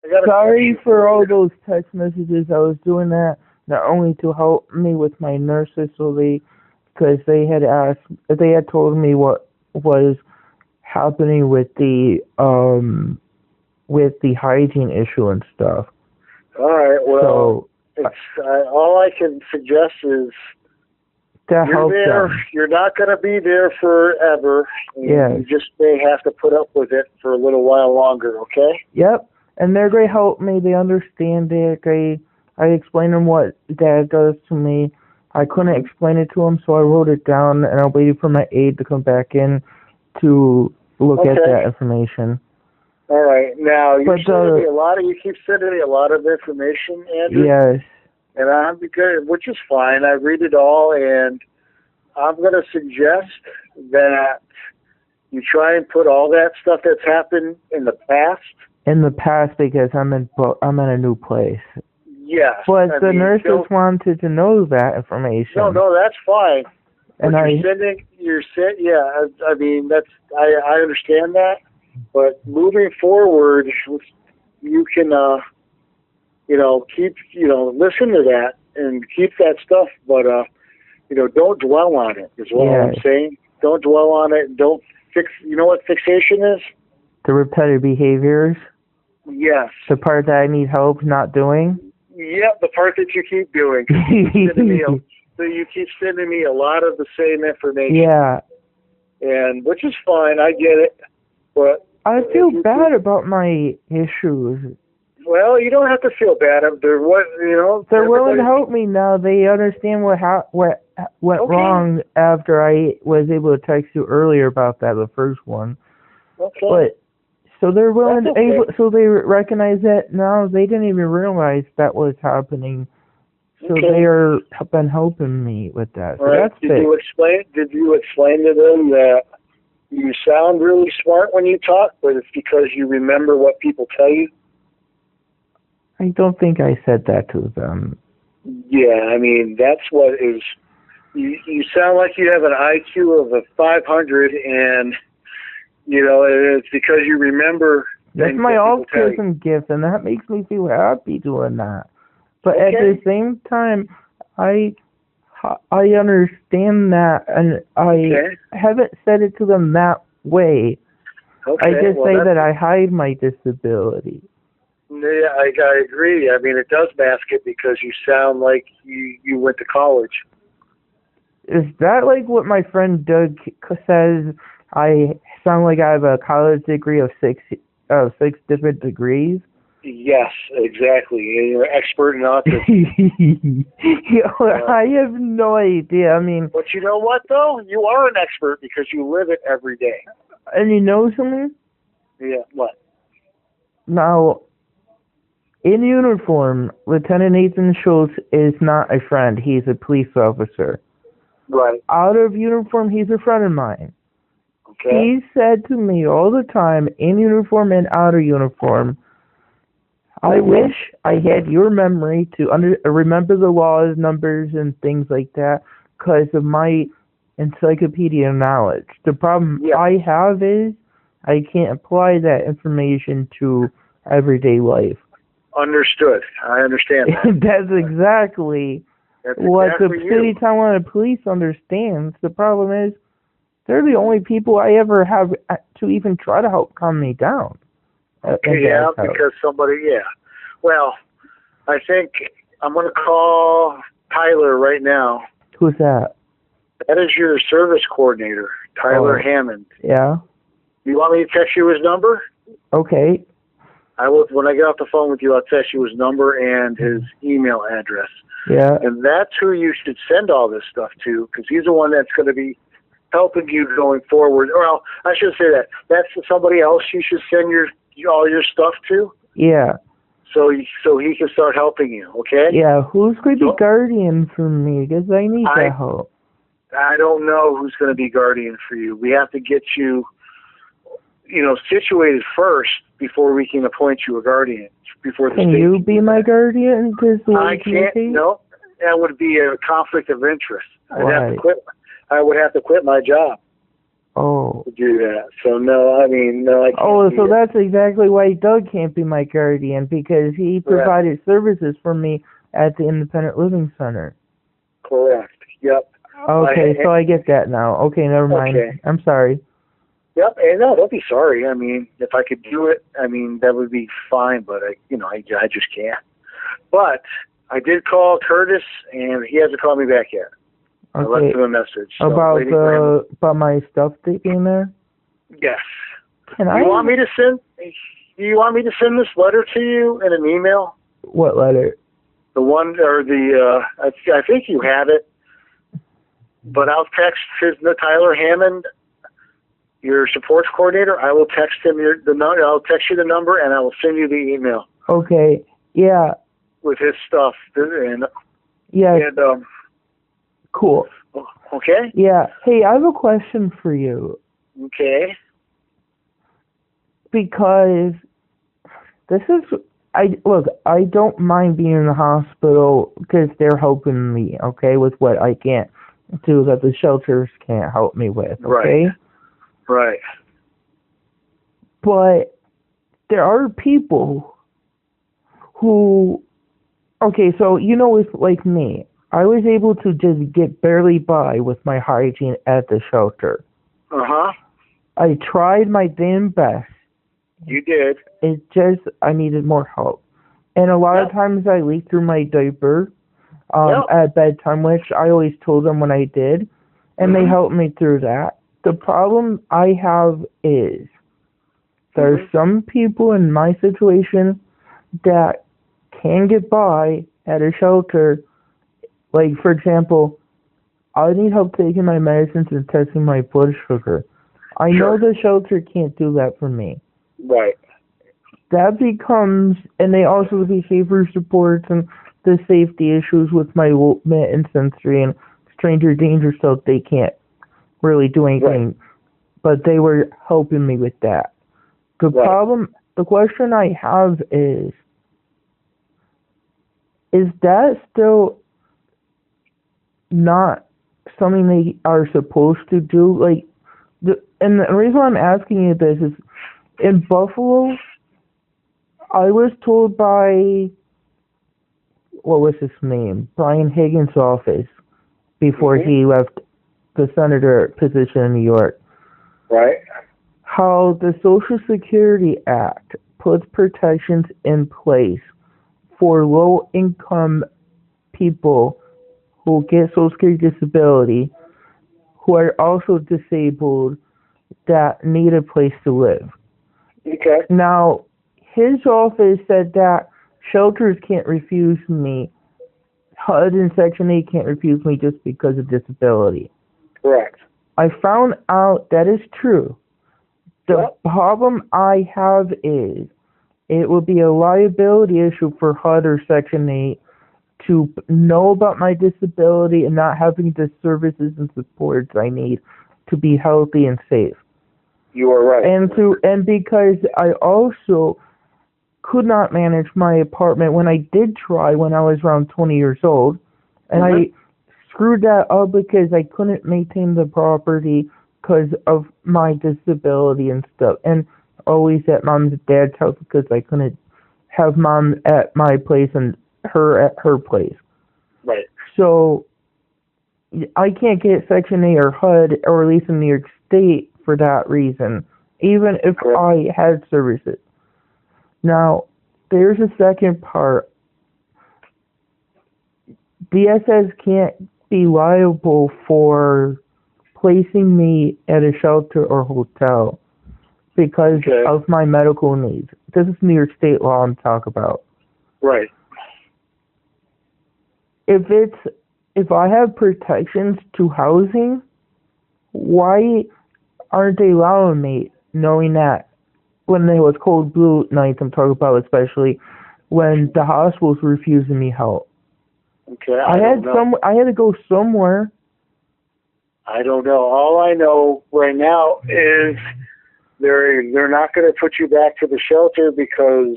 I got a Sorry question for for all you. those text messages. I was doing that not only to help me with my nurses, because they had told me what was happening with the hygiene issue and stuff. All right. Well, So it's all I can suggest is that you're helped there. them. You're not going to be there forever. And Yes. You just may have to put up with it for a little while longer. Okay. Yep. And they're going to help me. They understand it. I explained them what Dad does to me. I couldn't explain it to him, so I wrote it down, and I waited for my aide to come back in to look at Okay. that information. All right. Now But, you keep sending me a lot of information, Andrew. Yes. And I'm good, which is fine. I read it all, and I'm going to suggest that you try and put all that stuff that's happened in the past. In the past, because I'm in a new place. Yes. But I the mean, nurses wanted to know that information. No, that's fine. And But yeah. I mean, I understand that. But moving forward, you can, keep, listen to that and keep that stuff. But, don't dwell on it is what I'm saying. Don't dwell on it. Don't fix, you know what fixation is? The repetitive behaviors. Yes. The part that I need help not doing. Yep, the part that you keep doing. So you keep sending me a lot of the same information. Yeah. And which is fine, I get it. But I feel bad about my issues. Well, you don't have to feel bad. They're willing to help me now. They understand what went wrong after I was able to text you earlier about that, the first one. Okay. But so they're willing okay. so they recognize that now. They didn't even realize that was happening. So they are been helping me with that. So right. that's Did you explain to them that you sound really smart when you talk, but it's because you remember what people tell you? I don't think I said that to them. Yeah, I mean, that's what is... You sound like you have an IQ of a 500, and, it's because you remember... That's my autism gift, and that makes me feel happy doing that. But at the same time, I understand that, and I haven't said it to them that way. I just say that I hide my disability. Yeah, I agree. I mean, it does mask it because you sound like you went to college. Is that like what my friend Doug says? I sound like I have a college degree of six different degrees? Yes, exactly. You're an expert in autism. I have no idea. I mean... But you know what, though? You are an expert because you live it every day. And you know something? Yeah, what? Now... in uniform, Lieutenant Nathan Schultz is not a friend. He's a police officer. Right. Out of uniform, he's a friend of mine. Okay. He said to me all the time, in uniform and out of uniform, I wish I had your memory to remember the laws, numbers, and things like that because of my encyclopedia knowledge. The problem I have is I can't apply that information to everyday life. Understood. I understand that. That's exactly what the city, town, and police understands. The problem is they're the only people I ever have to even try to help calm me down. Because somebody, Well, I think I'm going to call Tyler right now. Who's that? That is your service coordinator, Tyler Hammond. Yeah. You want me to text you his number? Okay. I will. When I get off the phone with you, I'll text you his number and his email address. Yeah. And that's who you should send all this stuff to, because he's the one that's going to be helping you going forward. Well, I should say that. That's somebody else you should send all your stuff to. Yeah. So he can start helping you, okay? Yeah, who's going to be guardian for me? Because I need that help. I don't know who's going to be guardian for you. We have to get you, situated first before we can appoint you a guardian. Can you be my guardian? I can't. No, that would be a conflict of interest. Why? I would have to quit my job. Oh. to do that. So no, I mean, no, I can't. Oh, so do it. that's exactly why Doug can't be my guardian, because he provided services for me at the Independent Living Center. Correct. Yep. Okay, so I get that now. Okay, never mind. Okay. I'm sorry. Yep. And no, don't be sorry. I mean, if I could do it, I mean, that would be fine. But I just can't. But I did call Curtis, and he hasn't called me back yet. Okay. I left him a message. So about my stuff taking there? Yes. Can Do you want me to send this letter to you in an email? What letter? The one or I think you have it. But I'll text Tyler Hammond, your supports coordinator. I will text him I'll text you the number, and I will send you the email. Okay. Yeah. With his stuff and yeah. And cool. Okay. Yeah. Hey, I have a question for you. Okay. Because I don't mind being in the hospital because they're helping me, okay, with what I can't do that the shelters can't help me with, okay? Right. But there are people who, okay, so with like me, I was able to just get barely by with my hygiene at the shelter. Uh-huh. I tried my damn best. You did. It just, I needed more help. And a lot of times I leaked through my diaper at bedtime, which I always told them when I did, and they helped me through that. The problem I have is there are some people in my situation that can get by at a shelter. Like, for example, I need help taking my medicines and testing my blood sugar. I know the shelter can't do that for me. Right. That becomes, and they also have behavior supports and the safety issues with my movement and sensory and stranger danger stuff. They can't really do anything, but they were helping me with that. The question I have is that still not something they are supposed to do? Like, and the reason why I'm asking you this is, in Buffalo, I was told by, what was his name? Brian Higgins' office before he left the senator position in New York. Right. How the Social Security Act puts protections in place for low-income people who get Social Security disability, who are also disabled, that need a place to live. Okay. Now, his office said that shelters can't refuse me, HUD and Section 8 can't refuse me just because of disability. Correct. I found out that is true. The problem I have is it would be a liability issue for HUD or Section 8 to know about my disability and not having the services and supports I need to be healthy and safe. You are right. And because I also could not manage my apartment when I did try when I was around 20 years old, and I screwed that up because I couldn't maintain the property because of my disability and stuff, and always at mom's and dad's house because I couldn't have mom at my place and her at her place. Right. So I can't get Section 8 or HUD, or at least in New York State, for that reason, even if I had services. Now, there's a second part. DSS can't be liable for placing me at a shelter or hotel because of my medical needs. This is New York State law I'm talking about. Right. If I have protections to housing, why aren't they allowing me, knowing that when there was cold blue nights, I'm talking about especially when the hospitals were refusing me help. Okay, I had to go somewhere. I don't know. All I know right now is they're not going to put you back to the shelter because,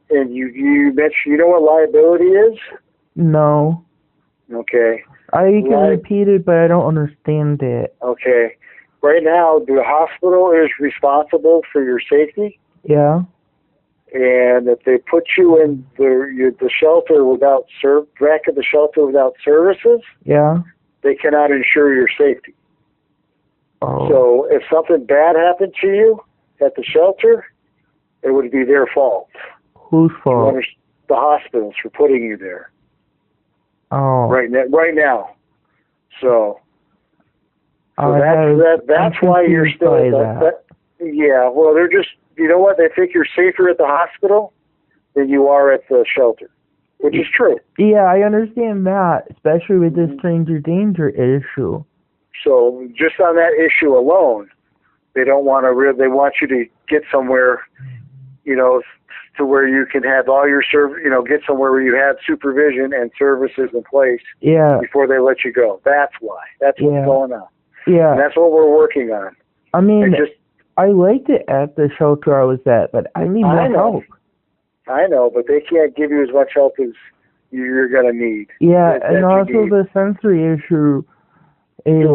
and you mentioned, you know what liability is? No. Okay. I can repeat it, but I don't understand it. Okay. right now, the hospital is responsible for your safety. Yeah. And if they put you in the shelter without back of the shelter without services, Yeah. they cannot ensure your safety. Oh. So if something bad happened to you at the shelter, it would be their fault. Whose fault? The hospitals for putting you there. Oh. Right now. So I'm that's why you're still by that. Yeah, well, they're just, you know what, they think you're safer at the hospital than you are at the shelter, which is true. Yeah, I understand that, especially with this stranger danger issue. So just on that issue alone, they don't want to. They want you to get somewhere, to where you can have all your get somewhere where you have supervision and services in place. Yeah. Before they let you go. That's why. That's what's going on. Yeah. And that's what we're working on. I mean, I liked it at the shelter I was at, but I need more help. I know, but they can't give you as much help as you're going to need. Yeah, and also the sensory issue is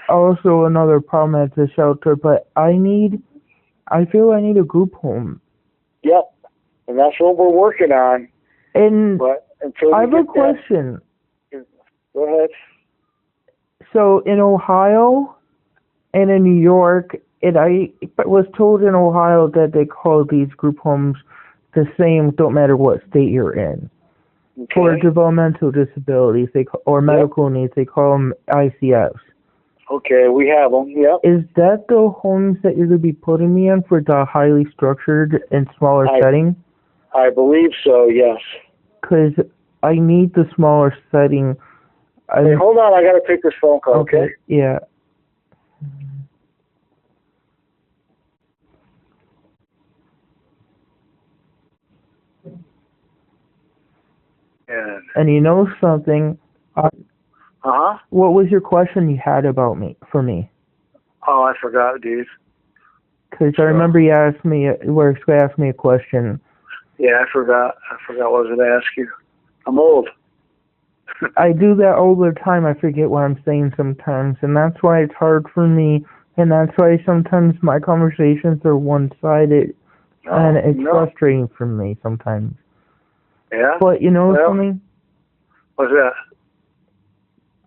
also another problem at the shelter, but I feel I need a group home. Yep, and that's what we're working on. And but until I have a question. Go ahead. So in Ohio and in New York, I was told in Ohio that they call these group homes the same, don't matter what state you're in. Okay. For developmental disabilities, or medical needs, they call them ICFs. Okay, we have them. Yep. Is that the homes that you're going to be putting me in for the highly structured and smaller setting? I believe so. Yes. Because I need the smaller setting. Hey, hold on, I got to take this phone call. Okay. Yeah. And you know something? What was your question you had for me? Oh, I forgot, dude. Because I remember you asked me a question. Yeah, I forgot. What I was going to ask you. I'm old. I do that all the time. I forget what I'm saying sometimes, and that's why it's hard for me. And that's why sometimes my conversations are one-sided, and it's frustrating for me sometimes. Yeah. But you know something? What's that?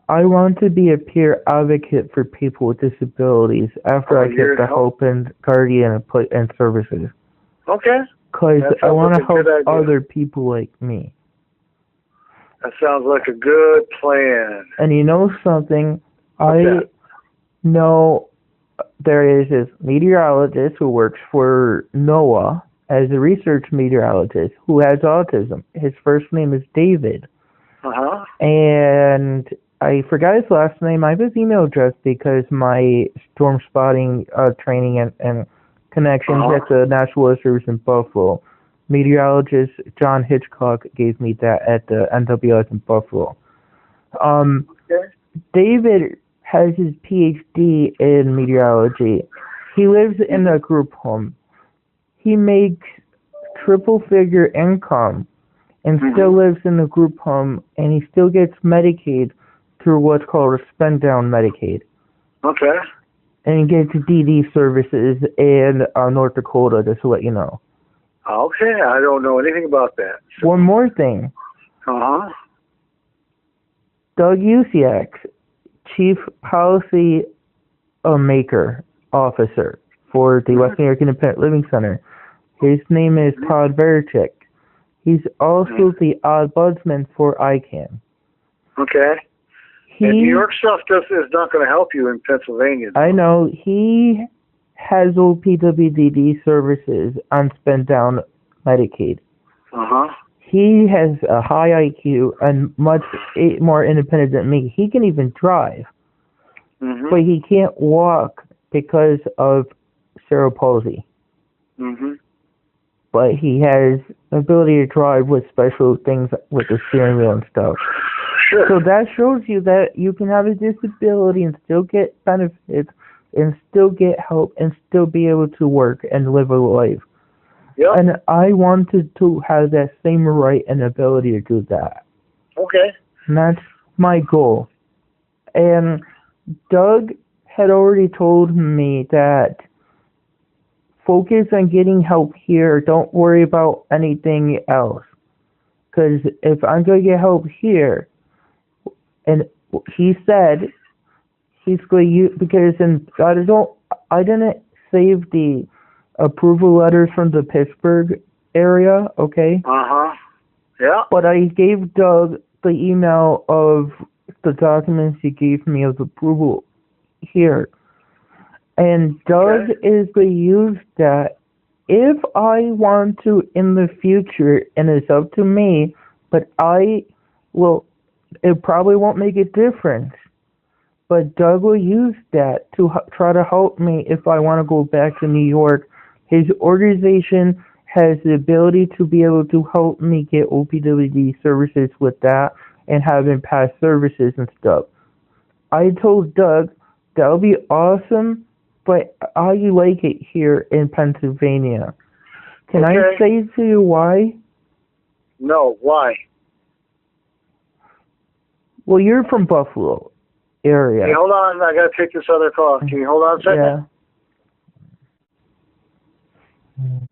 I want to be a peer advocate for people with disabilities after I get the help and guardian and services. Okay. Because I want to help other people like me. That sounds like a good plan. And you know something? I know there is this meteorologist who works for NOAA as a research meteorologist who has autism. His first name is David. And I forgot his last name. I have his email address because my storm spotting training and connections at the National Weather Service in Buffalo. Meteorologist John Hitchcock gave me that at the NWS in Buffalo. David has his PhD in meteorology. He lives in a group home. He makes triple-figure income and still lives in the group home, and he still gets Medicaid through what's called a spend-down Medicaid. Okay. And he gets DD services in North Dakota, just to let you know. Okay, I don't know anything about that. So. One more thing. Doug Usiak, Chief Policy Maker Officer for the West New York Independent Living Center. His name is Todd Verichik. He's also the ombudsman for ICANN. Okay. And New York stuff is not going to help you in Pennsylvania. I know. He has OPWDD services on spend down Medicaid. He has a high IQ and much more independent than me. He can even drive, but he can't walk because of cerebral palsy. But he has the ability to drive with special things with the steering wheel and stuff. Sure. So that shows you that you can have a disability and still get benefits and still get help and still be able to work and live a life. Yep. And I wanted to have that same right and ability to do that. Okay. And that's my goal. And Doug had already told me that focus on getting help here. Don't worry about anything else. Because if I'm going to get help here, and he said he's going to use, because I didn't save the approval letters from the Pittsburgh area, okay? Uh-huh. Yeah. But I gave Doug the email of the documents he gave me of approval here. And Doug is going to use that if I want to in the future, and it's up to me, but it probably won't make a difference. But Doug will use that to try to help me if I want to go back to New York. His organization has the ability to be able to help me get OPWD services with that and having past services and stuff. I told Doug that would be awesome, but I like it here in Pennsylvania. Can I say to you why? No, why? Well, you're from Buffalo area. Hey, hold on. I got to take this other call. Can you hold on a second? Yeah.